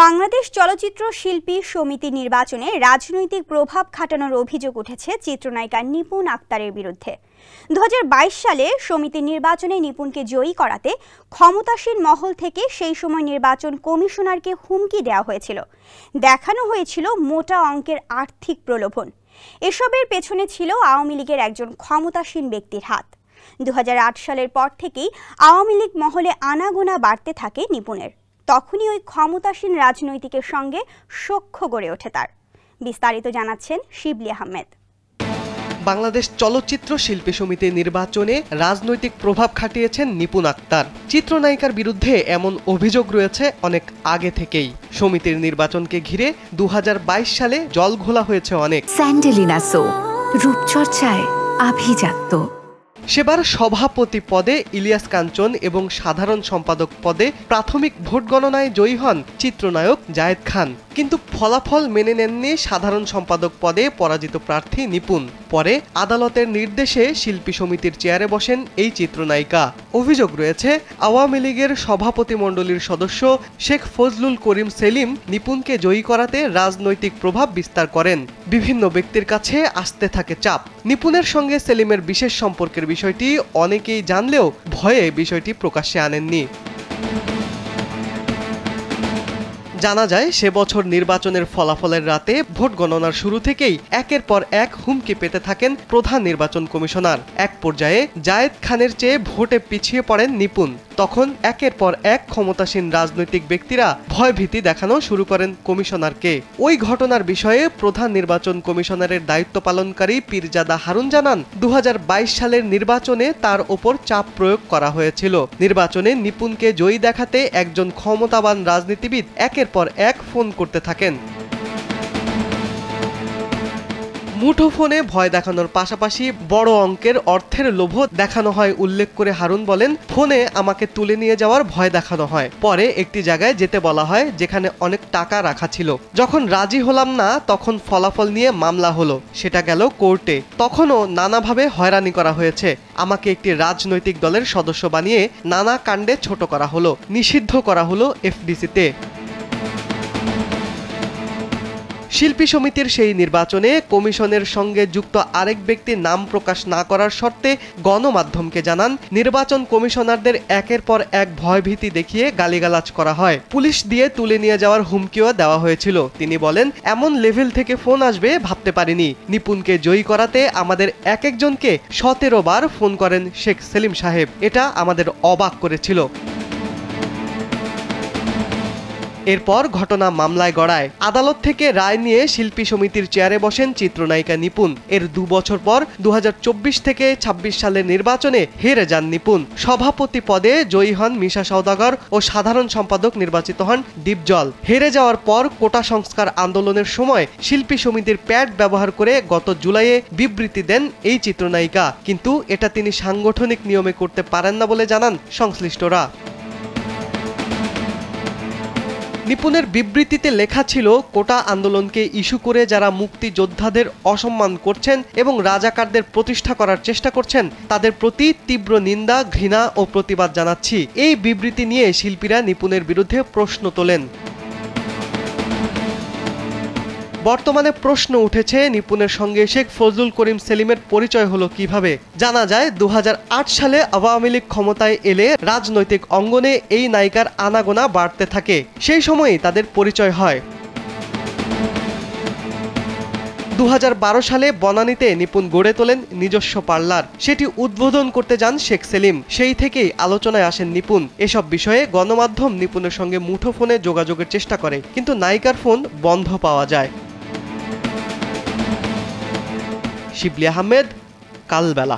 বাংলাদেশ চলচ্চিত্র শিল্পী সমিতি নির্বাচনে রাজনৈতিক প্রভাব খাটানোর অভিযোগ উঠেছে চিত্রনায়িকা নিপুণ আক্তারের বিরুদ্ধে। 2022 সালে সমিতি নির্বাচনে নিপুণকে জয়ী করাতে ক্ষমতাসীন মহল থেকে সেই সময় নির্বাচন কমিশনারকে হুমকি দেওয়া হয়েছিল। দেখানো হয়েছিল মোটা অঙ্কের আর্থিক প্রলোভন। এসবের পেছনে ছিল আওয়ামী লীগের একজন ক্ষমতাসীন ব্যক্তির হাত। 2008 সালের পর থেকেই আওয়ামী লীগ মহলে আনাগোনা বাড়তে থাকে নিপুণের। তখনই ওই ক্ষমতাসীন রাজনৈতিকের সঙ্গে সখ্য গড়ে ওঠে তার। বিস্তারিত জানাচ্ছেন শিবলি আহমেদ। বাংলাদেশ চলচ্চিত্র শিল্পী সমিতি নির্বাচনে রাজনৈতিক প্রভাব খাটিয়েছেন নিপুণ আক্তার। চিত্রনায়িকার বিরুদ্ধে এমন অভিযোগ রয়েছে অনেক আগে থেকেই। সমিতির নির্বাচনকে ঘিরে 2022 সালে জল ঘোলা হয়েছে অনেক। স্যান্ডেলিনা সো, রূপচর্চায় আভিজাত্য। সেবার সভাপতি পদে ইলিয়াস কাঞ্চন এবং সাধারণ সম্পাদক পদে প্রাথমিক ভোট গণনায় জয়ী হন চিত্রনায়ক জায়েদ খান। কিন্তু ফলাফল মেনে নেননি সাধারণ সম্পাদক পদে পরাজিত প্রার্থী নিপুণ। পরে আদালতের নির্দেশে শিল্পী সমিতির চেয়ারে বসেন এই চিত্রনায়িকা। অভিযোগ রয়েছে আওয়ামী লীগের সভাপতিমণ্ডলীর সদস্য শেখ ফজলুল করিম সেলিম নিপুণকে জয়ী করাতে রাজনৈতিক প্রভাব বিস্তার করেন। বিভিন্ন ব্যক্তির কাছে আসতে থাকে চাপ। নিপুণের সঙ্গে সেলিমের বিশেষ সম্পর্কের বিষয়টি অনেকেই জানলেও ভয়ে বিষয়টি প্রকাশ্যে আনেননি। জানা যায় সে বছর নির্বাচনের ফলাফলের রাতে ভোট গণনার শুরু থেকেই একের পর এক হুমকি পেতে থাকেন প্রধান নির্বাচন কমিশনার। এক পর্যায়ে জায়েদ খানের চেয়ে ভোটে পিছিয়ে পড়েন নিপুণ। তখন একের পর এক ক্ষমতাসীন রাজনৈতিক ব্যক্তিরা ভয়ভীতি দেখানো শুরু করেন কমিশনারকে। ওই ঘটনার বিষয়ে প্রধান নির্বাচন কমিশনারের দায়িত্ব পালনকারী পীরজাদা হারুন জানান, 2022 সালের নির্বাচনে তার ওপর চাপ প্রয়োগ করা হয়েছিল। নির্বাচনে নিপুণকে জয়ী দেখাতে একজন ক্ষমতাবান রাজনীতিবিদ একের পর এক ফোন করতে থাকেন। মুঠোফোনে ভয় দেখানোর পাশাপাশি বড় অঙ্কের অর্থের লোভ দেখানো হয় উল্লেখ করে হারুন বলেন, ফোনে আমাকে তুলে নিয়ে যাওয়ার ভয় দেখানো হয়। পরে একটি জায়গায় যেতে বলা হয় যেখানে অনেক টাকা রাখা ছিল। যখন রাজি হলাম না তখন ফলাফল নিয়ে মামলা হলো, সেটা গেল কোর্টে। তখনও নানাভাবে হয়রানি করা হয়েছে। আমাকে একটি রাজনৈতিক দলের সদস্য বানিয়ে নানা কাণ্ডে ছোট করা হলো, নিষিদ্ধ করা হলো এফডিসিতে। শিল্পী সমিতির সেই নির্বাচনে কমিশনের সঙ্গে যুক্ত আরেক ব্যক্তির নাম প্রকাশ না করার শর্তে গণমাধ্যমকে জানান, নির্বাচন কমিশনারদের একের পর এক ভয়ভীতি দেখিয়ে গালিগালাজ করা হয়। পুলিশ দিয়ে তুলে নিয়ে যাওয়ার হুমকিও দেওয়া হয়েছিল। তিনি বলেন, এমন লেভেল থেকে ফোন আসবে ভাবতে পারিনি। নিপুণকে জয়ী করাতে আমাদের এক একজনকে 17 বার ফোন করেন শেখ সেলিম সাহেব। এটা আমাদের অবাক করেছিল। এরপর ঘটনা মামলায় গড়ায়। আদালত থেকে রায় নিয়ে শিল্পী সমিতির চেয়ারে বসেন চিত্রনায়িকা নিপুণ। এর 2 বছর পর 2024 থেকে 26 সালের নির্বাচনে হেরে যান নিপুণ। সভাপতি পদে জয়ী হন মিশা সওদাগর ও সাধারণ সম্পাদক নির্বাচিত হন ডিপজল। হেরে যাওয়ার পর কোটা সংস্কার আন্দোলনের সময় শিল্পী সমিতির প্যাড ব্যবহার করে গত জুলাইয়ে বিবৃতি দেন এই চিত্রনায়িকা। কিন্তু এটা তিনি সাংগঠনিক নিয়মে করতে পারেন না বলে জানান সংশ্লিষ্টরা। নিপুণের বিবৃতিতে লেখা ছিল, কোটা আন্দোলনকে ইস্যু করে যারা মুক্তিযোদ্ধাদের অসম্মান করছেন এবং রাজাকারদের প্রতিষ্ঠা করার চেষ্টা করছেন তাদের প্রতি তীব্র নিন্দা, ঘৃণা ও প্রতিবাদ জানাচ্ছি। এই বিবৃতি নিয়ে শিল্পীরা নিপুণের বিরুদ্ধে প্রশ্ন তোলেন। বর্তমানে প্রশ্ন উঠেছে, নিপুণের সঙ্গে শেখ ফজলুল করিম সেলিমের পরিচয় হলো কিভাবে। জানা যায় 2008 সালে আওয়ামী লীগ ক্ষমতায় এলে রাজনৈতিক অঙ্গনে এই নায়িকার আনাগোনা বাড়তে থাকে। সেই সময়ই তাদের পরিচয় হয়। 2012 সালে বনানীতে নিপুণ গড়ে তোলেন নিজস্ব পার্লার। সেটি উদ্বোধন করতে যান শেখ সেলিম। সেই থেকেই আলোচনায় আসেন নিপুণ। এসব বিষয়ে গণমাধ্যম নিপুণের সঙ্গে মুঠোফোনে যোগাযোগের চেষ্টা করে, কিন্তু নায়িকার ফোন বন্ধ পাওয়া যায়। শিবলি আহমেদ, কালবেলা।